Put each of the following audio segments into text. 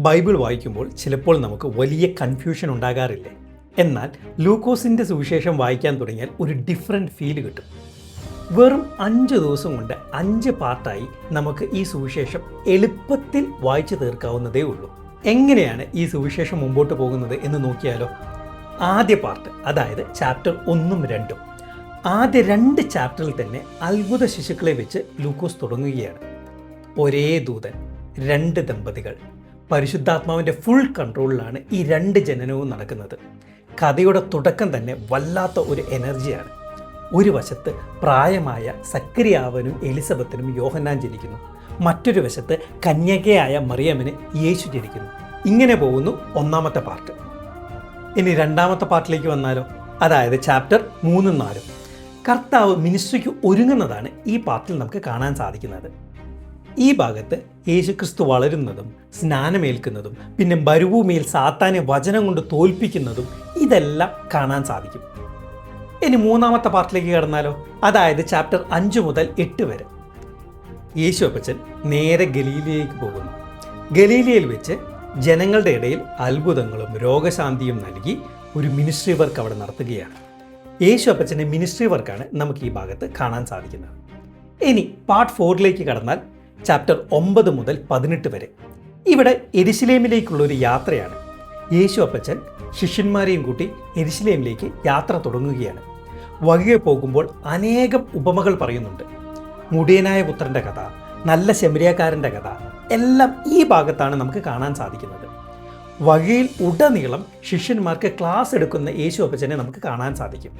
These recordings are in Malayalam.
ബൈബിൾ വായിക്കുമ്പോൾ ചിലപ്പോൾ നമുക്ക് വലിയ കൺഫ്യൂഷൻ ഉണ്ടാകാറില്ലേ? എന്നാൽ ലൂക്കോസിൻ്റെ സുവിശേഷം വായിക്കാൻ തുടങ്ങിയാൽ ഒരു ഡിഫറെൻറ്റ് ഫീല് കിട്ടും. വെറും 5 ദിവസം കൊണ്ട് 5 പാർട്ടായി നമുക്ക് ഈ സുവിശേഷം എളുപ്പത്തിൽ വായിച്ചു തീർക്കാവുന്നതേ ഉള്ളൂ. എങ്ങനെയാണ് ഈ സുവിശേഷം മുമ്പോട്ട് പോകുന്നത് എന്ന് നോക്കിയാലോ? ആദ്യ പാർട്ട്, അതായത് ചാപ്റ്റർ 1ഉം 2ഉം. ആദ്യ 2 ചാപ്റ്ററിൽ തന്നെ അത്ഭുത ശിശുക്കളെ വെച്ച് ലൂക്കോസ് തുടങ്ങുകയാണ്. ഒരേ ദൂതൻ, 2 ദമ്പതികൾ, പരിശുദ്ധാത്മാവിൻ്റെ ഫുൾ കൺട്രോളിലാണ് ഈ 2 ജനനവും നടക്കുന്നത്. കഥയുടെ തുടക്കം തന്നെ വല്ലാത്ത ഒരു എനർജിയാണ്. ഒരു വശത്ത് പ്രായമായ സക്കരിയാവനും എലിസബത്തിനും യോഹന്നാൻ ജനിക്കുന്നു, മറ്റൊരു വശത്ത് കന്യകയായ മറിയമിന് യേശു ജനിക്കുന്നു. ഇങ്ങനെ പോകുന്നു ഒന്നാമത്തെ പാർട്ട്. ഇനി രണ്ടാമത്തെ പാർട്ടിലേക്ക് വന്നാലോ? അതായത് ചാപ്റ്റർ 3ഉം 4ഉം. കർത്താവ് മിനിസ്ട്രിക്ക് ഒരുങ്ങുന്നതാണ് ഈ പാർട്ടിൽ നമുക്ക് കാണാൻ സാധിക്കുന്നത്. ഈ ഭാഗത്ത് യേശുക്രിസ്തു വളരുന്നതും സ്നാനമേൽക്കുന്നതും പിന്നെ മരുഭൂമിയിൽ സാത്താനെ വചനം കൊണ്ട് തോൽപ്പിക്കുന്നതും ഇതെല്ലാം കാണാൻ സാധിക്കും. ഇനി മൂന്നാമത്തെ പാർട്ടിലേക്ക് കടന്നാലോ? അതായത് ചാപ്റ്റർ 5 മുതൽ 8 വരെ. യേശു അപ്പച്ചൻ നേരെ ഗലീലയിലേക്ക് പോകുന്നു. ഗലീലയിൽ വെച്ച് ജനങ്ങളുടെ ഇടയിൽ അത്ഭുതങ്ങളും രോഗശാന്തിയും നൽകി ഒരു മിനിസ്ട്രി വർക്ക് അവിടെ നടത്തുകയാണ്. യേശു അപ്പച്ചൻ്റെ മിനിസ്ട്രി വർക്കാണ് നമുക്ക് ഈ ഭാഗത്ത് കാണാൻ സാധിക്കുന്നത്. ഇനി പാർട്ട് 4ലേക്ക് കടന്നാൽ ചാപ്റ്റർ 9 മുതൽ 18 വരെ. ഇവിടെ യെരുശലേമിലേക്കുള്ള ഒരു യാത്രയാണ്. യേശു അപ്പച്ചൻ ശിഷ്യന്മാരെയും കൂട്ടി യെരുശലേമിലേക്ക് യാത്ര തുടങ്ങുകയാണ്. വഴിയെ പോകുമ്പോൾ അനേകം ഉപമകൾ പറയുന്നുണ്ട്. മുടിയനായ പുത്രൻ്റെ കഥ, നല്ല ശമരിയക്കാരൻ്റെ കഥ എല്ലാം ഈ ഭാഗത്താണ് നമുക്ക് കാണാൻ സാധിക്കുന്നത്. വഴിയിൽ ഉടനീളം ശിഷ്യന്മാർക്ക് ക്ലാസ് എടുക്കുന്ന യേശു അപ്പച്ചനെ നമുക്ക് കാണാൻ സാധിക്കും.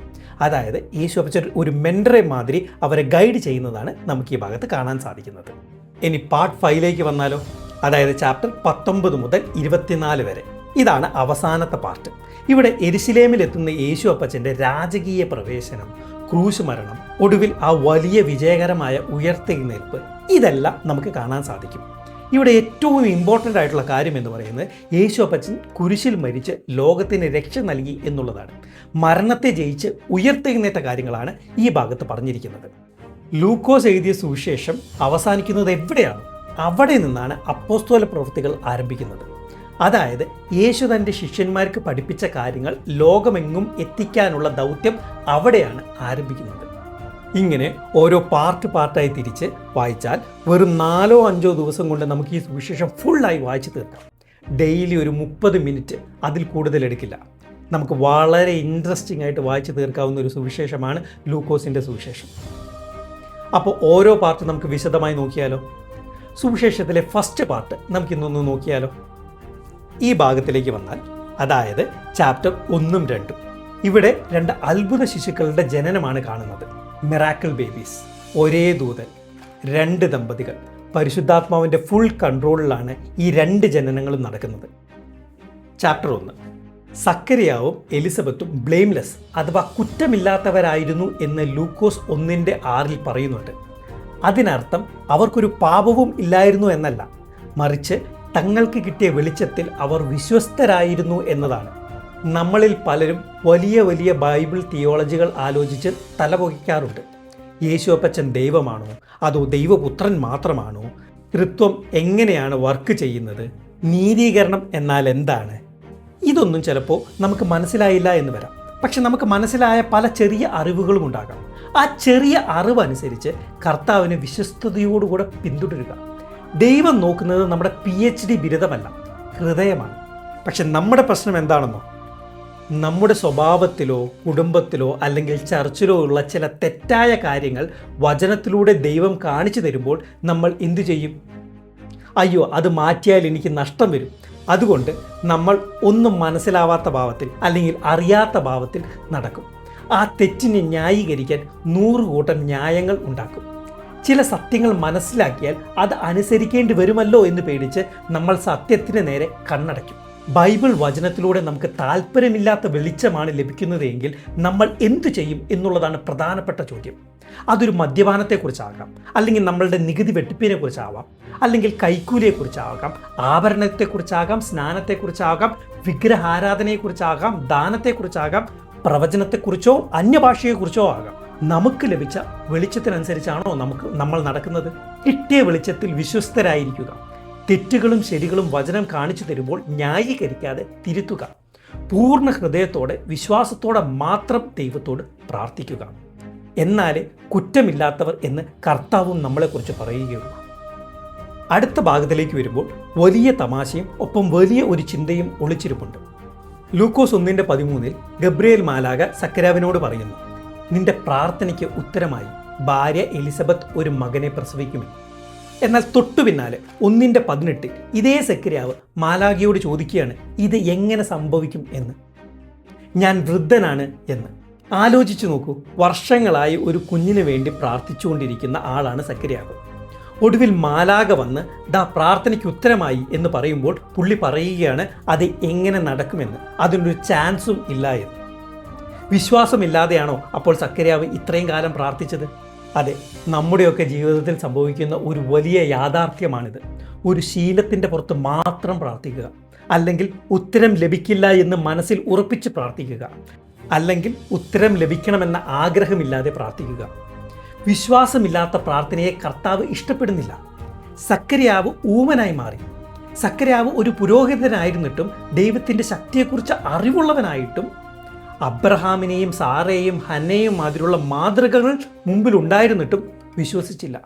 അതായത് യേശു അപ്പച്ചൻ ഒരു മെൻറ്ററെ മാതിരി അവരെ ഗൈഡ് ചെയ്യുന്നതാണ് നമുക്ക് ഈ ഭാഗത്ത് കാണാൻ സാധിക്കുന്നത്. ഇനി പാർട്ട് 5ലേക്ക് വന്നാലോ? അതായത് ചാപ്റ്റർ 19 മുതൽ 24 വരെ. ഇതാണ് അവസാനത്തെ പാർട്ട്. ഇവിടെ യെരുശലേമിലെത്തുന്ന യേശു അപ്പച്ചൻ്റെ രാജകീയ പ്രവേശനം, ക്രൂശ് മരണം, ഒടുവിൽ ആ വലിയ വിജയകരമായ ഉയർത്തെഴുന്നേൽപ്പ്, ഇതെല്ലാം നമുക്ക് കാണാൻ സാധിക്കും. ഇവിടെ ഏറ്റവും ഇമ്പോർട്ടൻ്റ് ആയിട്ടുള്ള കാര്യം എന്ന് പറയുന്നത് യേശു അപ്പച്ചൻ കുരിശിൽ മരിച്ച് ലോകത്തിന് രക്ഷ നൽകി എന്നുള്ളതാണ്. മരണത്തെ ജയിച്ച് ഉയർത്തെഴുന്നേറ്റ കാര്യങ്ങളാണ് ഈ ഭാഗത്ത് പറഞ്ഞിരിക്കുന്നത്. ലൂക്കോസ് എഴുതിയ സുവിശേഷം അവസാനിക്കുന്നത് എവിടെയാണ്? അവിടെ നിന്നാണ് അപ്പോസ്തല പ്രവൃത്തികൾ ആരംഭിക്കുന്നത്. അതായത് യേശു തൻ്റെ ശിഷ്യന്മാർക്ക് പഠിപ്പിച്ച കാര്യങ്ങൾ ലോകമെങ്ങും എത്തിക്കാനുള്ള ദൗത്യം അവിടെയാണ് ആരംഭിക്കുന്നത്. ഇങ്ങനെ ഓരോ പാർട്ടായി തിരിച്ച് വായിച്ചാൽ വെറും 4-5 ദിവസം കൊണ്ട് നമുക്ക് ഈ സുവിശേഷം ഫുള്ളായി വായിച്ചു തീർക്കാം. ഡെയിലി ഒരു 30 മിനിറ്റ്, അതിൽ കൂടുതൽ എടുക്കില്ല. നമുക്ക് വളരെ ഇൻട്രസ്റ്റിംഗ് ആയിട്ട് വായിച്ചു തീർക്കാവുന്ന ഒരു സുവിശേഷമാണ് ലൂക്കോസിൻ്റെ സുവിശേഷം. അപ്പോൾ ഓരോ പാർട്ട് നമുക്ക് വിശദമായി നോക്കിയാലോ? സുവിശേഷത്തിലെ ഫസ്റ്റ് പാർട്ട് നമുക്കിന്നൊന്ന് നോക്കിയാലോ? ഈ ഭാഗത്തിലേക്ക് വന്നാൽ, അതായത് ചാപ്റ്റർ 1ഉം 2ഉം. ഇവിടെ 2 അത്ഭുത ശിശുക്കളുടെ ജനനമാണ് കാണുന്നത്. മിറാക്കിൾ ബേബീസ്, ഒരേ ദൂതൻ, 2 ദമ്പതികൾ, പരിശുദ്ധാത്മാവിൻ്റെ ഫുൾ കൺട്രോളിലാണ് ഈ 2 ജനനങ്ങളും നടക്കുന്നത്. ചാപ്റ്റർ 1. സക്കരിയാവും എലിസബത്തും ബ്ലെയിംലെസ് അഥവാ കുറ്റമില്ലാത്തവരായിരുന്നു എന്ന് ലൂക്കോസ് 1:6 പറയുന്നുണ്ട്. അതിനർത്ഥം അവർക്കൊരു പാപവും ഇല്ലായിരുന്നു എന്നല്ല, മറിച്ച് തങ്ങൾക്ക് കിട്ടിയ വെളിച്ചത്തിൽ അവർ വിശ്വസ്തരായിരുന്നു എന്നതാണ്. നമ്മളിൽ പലരും വലിയ വലിയ ബൈബിൾ തിയോളജികൾ ആലോചിച്ച് തലപൊക്കിക്കാറുണ്ട്. യേശു അപ്പച്ചൻ ദൈവമാണോ അതോ ദൈവപുത്രൻ മാത്രമാണോ? ത്രിത്വം എങ്ങനെയാണ് വർക്ക് ചെയ്യുന്നത്? നീതീകരണം എന്നാൽ എന്താണ്? ഇതൊന്നും ചിലപ്പോൾ നമുക്ക് മനസ്സിലായില്ല എന്ന് വരാം. പക്ഷെ നമുക്ക് മനസ്സിലായ പല ചെറിയ അറിവുകളും ഉണ്ടാകാം. ആ ചെറിയ അറിവനുസരിച്ച് കർത്താവിനെ വിശ്വസ്തയോടുകൂടെ പിന്തുടരുക. ദൈവം നോക്കുന്നത് നമ്മുടെ PhD ബിരുദമല്ല, ഹൃദയമാണ്. പക്ഷെ നമ്മുടെ പ്രശ്നം എന്താണെന്നോ? നമ്മുടെ സ്വഭാവത്തിലോ കുടുംബത്തിലോ അല്ലെങ്കിൽ ചർച്ചിലോ ഉള്ള ചില തെറ്റായ കാര്യങ്ങൾ വചനത്തിലൂടെ ദൈവം കാണിച്ചു തരുമ്പോൾ നമ്മൾ എന്തു ചെയ്യും? അയ്യോ, അത് മാറ്റിയാൽ എനിക്ക് നഷ്ടം വരും. അതുകൊണ്ട് നമ്മൾ ഒന്നും മനസ്സിലാവാത്ത ഭാവത്തിൽ അല്ലെങ്കിൽ അറിയാത്ത ഭാവത്തിൽ നടക്കും. ആ തെറ്റിനെ ന്യായീകരിക്കാൻ 100 കൂട്ടം ന്യായങ്ങൾ ഉണ്ടാക്കും. ചില സത്യങ്ങൾ മനസ്സിലാക്കിയാൽ അത് അനുസരിക്കേണ്ടി വരുമല്ലോ എന്ന് പേടിച്ച് നമ്മൾ സത്യത്തിന് നേരെ കണ്ണടയ്ക്കും. ബൈബിൾ വചനത്തിലൂടെ നമുക്ക് താല്പര്യമില്ലാത്ത വെളിച്ചമാണ് ലഭിക്കുന്നതെങ്കിൽ നമ്മൾ എന്തു ചെയ്യും എന്നുള്ളതാണ് പ്രധാനപ്പെട്ട ചോദ്യം. അതൊരു മദ്യപാനത്തെക്കുറിച്ചാകാം, അല്ലെങ്കിൽ നമ്മളുടെ നികുതി വെട്ടിപ്പിനെ കുറിച്ചാവാം, അല്ലെങ്കിൽ കൈക്കൂലിയെക്കുറിച്ചാകാം, ആഭരണത്തെക്കുറിച്ചാകാം, സ്നാനത്തെക്കുറിച്ചാകാം, വിഗ്രഹാരാധനയെക്കുറിച്ചാകാം, ദാനത്തെക്കുറിച്ചാകാം, പ്രവചനത്തെക്കുറിച്ചോ അന്യഭാഷയെക്കുറിച്ചോ ആകാം. നമുക്ക് ലഭിച്ച വെളിച്ചത്തിനനുസരിച്ചാണോ നമ്മൾ നടക്കുന്നത്? കിട്ടിയ വെളിച്ചത്തിൽ വിശ്വസ്തരായിരിക്കുക. തെറ്റുകളും ശരികളും വചനം കാണിച്ചു തരുമ്പോൾ ന്യായീകരിക്കാതെ തിരുത്തുക. പൂർണ്ണ ഹൃദയത്തോടെ വിശ്വാസത്തോടെ മാത്രം ദൈവത്തോട് പ്രാർത്ഥിക്കുക. എന്നാലേ കുറ്റമില്ലാത്തവർ എന്ന് കർത്താവും നമ്മളെക്കുറിച്ച് പറയുകയുള്ളൂ. അടുത്ത ഭാഗത്തിലേക്ക് വരുമ്പോൾ വലിയ തമാശയും ഒപ്പം വലിയ ഒരു ചിന്തയും ഒളിച്ചിരിപ്പുണ്ട്. ലൂക്കോസ് 1:13 ഗബ്രിയേൽ മാലാഖ സക്കരാവിനോട് പറയുന്നു, നിന്റെ പ്രാർത്ഥനയ്ക്ക് ഉത്തരമായി ഭാര്യ എലിസബത്ത് ഒരു മകനെ പ്രസവിക്കുമെന്ന്. എന്നാൽ തൊട്ടു പിന്നാലെ 1:18 ഇതേ സക്കരാവ് മാലാഖയോട് ചോദിക്കുകയാണ്, ഇത് എങ്ങനെ സംഭവിക്കും എന്ന്. ഞാൻ വൃദ്ധനാണ് എന്ന്. ആലോചിച്ചു നോക്കൂ, വർഷങ്ങളായി ഒരു കുഞ്ഞിന് വേണ്ടി പ്രാർത്ഥിച്ചുകൊണ്ടിരിക്കുന്ന ആളാണ് സക്കരാവ്. ഒടുവിൽ മാലാഖ വന്ന് ദാ പ്രാർത്ഥനയ്ക്ക് ഉത്തരമായി എന്ന് പറയുമ്പോൾ പുള്ളി പറയുകയാണ് അത് എങ്ങനെ നടക്കുമെന്ന്, അതിനൊരു ചാൻസും ഇല്ല എന്ന്. വിശ്വാസമില്ലാതെയാണോ അപ്പോൾ സക്കരാവ് ഇത്രയും കാലം പ്രാർത്ഥിച്ചത്? അതെ, നമ്മുടെയൊക്കെ ജീവിതത്തിൽ സംഭവിക്കുന്ന ഒരു വലിയ യാഥാർത്ഥ്യമാണിത്. ഒരു ശീലത്തിൻ്റെ പുറത്ത് മാത്രം പ്രാർത്ഥിക്കുക, അല്ലെങ്കിൽ ഉത്തരം ലഭിക്കില്ല എന്ന് മനസ്സിൽ ഉറപ്പിച്ച് പ്രാർത്ഥിക്കുക, അല്ലെങ്കിൽ ഉത്തരം ലഭിക്കണമെന്ന ആഗ്രഹമില്ലാതെ പ്രാർത്ഥിക്കുക. വിശ്വാസമില്ലാത്ത പ്രാർത്ഥനയെ കർത്താവ് ഇഷ്ടപ്പെടുന്നില്ല. സക്കരാവ് ഊമനായി മാറി. സക്കരാവ് ഒരു പുരോഹിതനായിരുന്നിട്ടും ദൈവത്തിൻ്റെ ശക്തിയെക്കുറിച്ച് അറിവുള്ളവനായിട്ടും അബ്രഹാമിനെയും സാറയെയും ഹന്നയെയും മാതിരിയുള്ള മാതൃകകൾ മുമ്പിലുണ്ടായിരുന്നിട്ടും വിശ്വസിച്ചില്ല.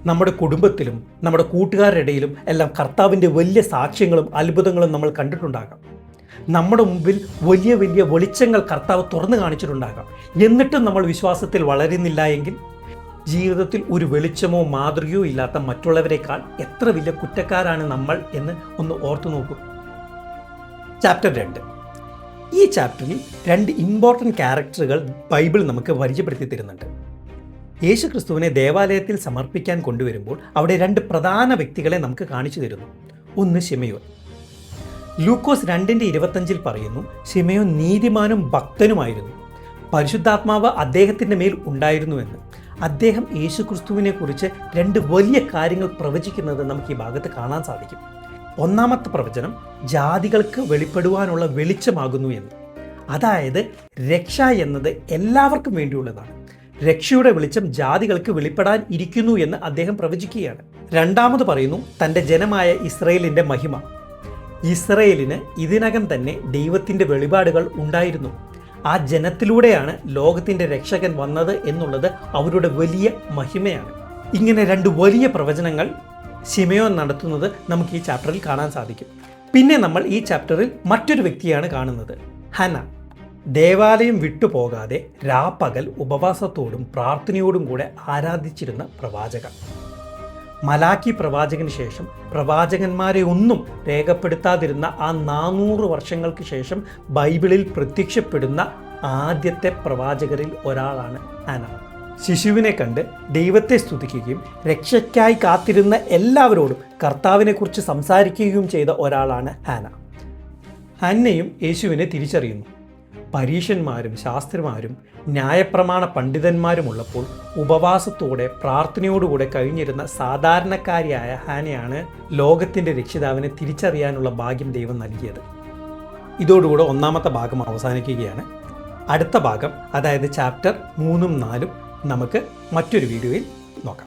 നമ്മുടെ കുടുംബത്തിലും നമ്മുടെ കൂട്ടുകാരുടെ ഇടയിലും എല്ലാം കർത്താവിൻ്റെ വലിയ സാക്ഷ്യങ്ങളും അത്ഭുതങ്ങളും നമ്മൾ കണ്ടിട്ടുണ്ടാകാം. നമ്മുടെ മുമ്പിൽ വലിയ വലിയ വെളിച്ചങ്ങൾ കർത്താവ് തുറന്നു കാണിച്ചിട്ടുണ്ടാകാം. എന്നിട്ടും നമ്മൾ വിശ്വാസത്തിൽ വളരുന്നില്ല എങ്കിൽ ജീവിതത്തിൽ ഒരു വെളിച്ചമോ മാതൃകയോ ഇല്ലാത്ത മറ്റുള്ളവരെക്കാൾ എത്ര വലിയ കുറ്റക്കാരാണ് നമ്മൾ എന്ന് ഒന്ന് ഓർത്തു നോക്കൂ. ചാപ്റ്റർ 2. ഈ ചാപ്റ്ററിൽ 2 ഇമ്പോർട്ടൻ്റ് ക്യാരക്ടറുകൾ ബൈബിൾ നമുക്ക് പരിചയപ്പെടുത്തി തരുന്നുണ്ട്. യേശു ക്രിസ്തുവിനെ ദേവാലയത്തിൽ സമർപ്പിക്കാൻ കൊണ്ടുവരുമ്പോൾ അവിടെ 2 പ്രധാന വ്യക്തികളെ നമുക്ക് കാണിച്ചു തരുന്നു. ഒന്ന് ശിമയോൻ. ലൂക്കോസ് 2:25 പറയുന്നു, ശിമയോൻ നീതിമാനും ഭക്തനുമായിരുന്നു, പരിശുദ്ധാത്മാവ് അദ്ദേഹത്തിൻ്റെ മേൽ ഉണ്ടായിരുന്നുവെന്ന്. അദ്ദേഹം യേശു ക്രിസ്തുവിനെ കുറിച്ച് 2 വലിയ കാര്യങ്ങൾ പ്രവചിക്കുന്നത് നമുക്ക് ഈ ഭാഗത്ത് കാണാൻ സാധിക്കും. ഒന്നാമത്തെ പ്രവചനം ജാതികൾക്ക് വെളിപ്പെടുവാനുള്ള വെളിച്ചമാകുന്നു എന്ന്. അതായത് രക്ഷ എന്നത് എല്ലാവർക്കും വേണ്ടിയുള്ളതാണ്. രക്ഷയുടെ വെളിച്ചം ജാതികൾക്ക് വെളിപ്പെടാൻ ഇരിക്കുന്നു എന്ന് അദ്ദേഹം പ്രവചിക്കുകയാണ്. രണ്ടാമത് പറയുന്നു തൻ്റെ ജനമായ ഇസ്രയേലിൻ്റെ മഹിമ. ഇസ്രയേലിന് ഇതിനകം തന്നെ ദൈവത്തിൻ്റെ വെളിപാടുകൾ ഉണ്ടായിരുന്നു. ആ ജനത്തിലൂടെയാണ് ലോകത്തിൻ്റെ രക്ഷകൻ വന്നത് എന്നുള്ളത് അവരുടെ വലിയ മഹിമയാണ്. ഇങ്ങനെ 2 വലിയ പ്രവചനങ്ങൾ ശിമയോൻ നടത്തുന്നത് നമുക്ക് ഈ ചാപ്റ്ററിൽ കാണാൻ സാധിക്കും. പിന്നെ നമ്മൾ ഈ ചാപ്റ്ററിൽ മറ്റൊരു വ്യക്തിയാണ് കാണുന്നത്, ഹന്ന. ദേവാലയം വിട്ടുപോകാതെ രാപ്പകൽ ഉപവാസത്തോടും പ്രാർത്ഥനയോടും കൂടെ ആരാധിച്ചിരുന്ന പ്രവാചക. മലാക്കി പ്രവാചകന് ശേഷം പ്രവാചകന്മാരെ ഒന്നും രേഖപ്പെടുത്താതിരുന്ന ആ 400 വർഷങ്ങൾക്ക് ശേഷം ബൈബിളിൽ പ്രത്യക്ഷപ്പെടുന്ന ആദ്യത്തെ പ്രവാചകരിൽ ഒരാളാണ് ഹന്ന. ശിശുവിനെ കണ്ട് ദൈവത്തെ സ്തുതിക്കുകയും രക്ഷയ്ക്കായി കാത്തിരുന്ന എല്ലാവരോടും കർത്താവിനെക്കുറിച്ച് സംസാരിക്കുകയും ചെയ്ത ഒരാളാണ് ഹന്ന. ഹന്നയും യേശുവിനെ തിരിച്ചറിയുന്നു. പരീശന്മാരും ശാസ്ത്രിമാരും ന്യായപ്രമാണ പണ്ഡിതന്മാരുമുള്ളപ്പോൾ ഉപവാസത്തോടെ പ്രാർത്ഥനയോടുകൂടെ കഴിഞ്ഞിരുന്ന സാധാരണക്കാരിയായ ഹാനയാണ് ലോകത്തിൻ്റെ രക്ഷിതാവിനെ തിരിച്ചറിയാനുള്ള ഭാഗ്യം ദൈവം നൽകിയത്. ഇതോടുകൂടെ ഒന്നാമത്തെ ഭാഗം അവസാനിക്കുകയാണ്. അടുത്ത ഭാഗം, അതായത് ചാപ്റ്റർ 3-4 നമുക്ക് മറ്റൊരു വീഡിയോയിൽ നോക്കാം.